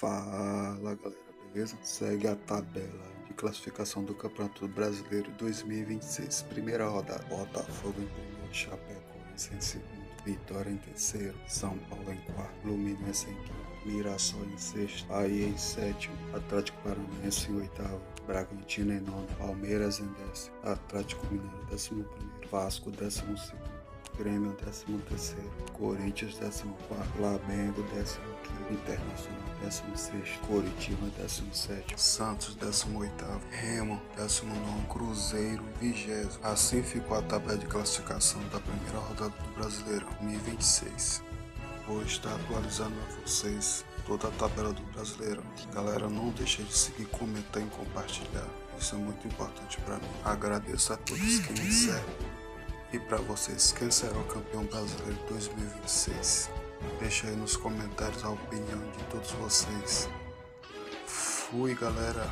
Fala galera, beleza? Segue a tabela de classificação do Campeonato Brasileiro 2026. Primeira rodada: Botafogo em primeiro, Chapecoense em segundo, Vitória em terceiro, São Paulo em quarto, Fluminense em quinto, Mirassol em sexto, Bahia em sétimo, Atlético Paranaense em oitavo, Bragantino em nono, Palmeiras em décimo, Atlético Mineiro 11º, Vasco 12º, Grêmio 13º, Corinthians 14º, Flamengo 15º, Internacional 16º, Coritiba 17º, Santos 18º, Remo 19º, Cruzeiro 20º. Assim ficou a tabela de classificação da primeira rodada do Brasileirão 2026. Vou estar atualizando a vocês toda a tabela do Brasileirão. Galera, não deixe de seguir, comentar e compartilhar. Isso é muito importante para mim. Agradeço a todos que me seguem. E para vocês, quem será o campeão brasileiro 2026? Deixa aí nos comentários a opinião de todos vocês. Fui, galera!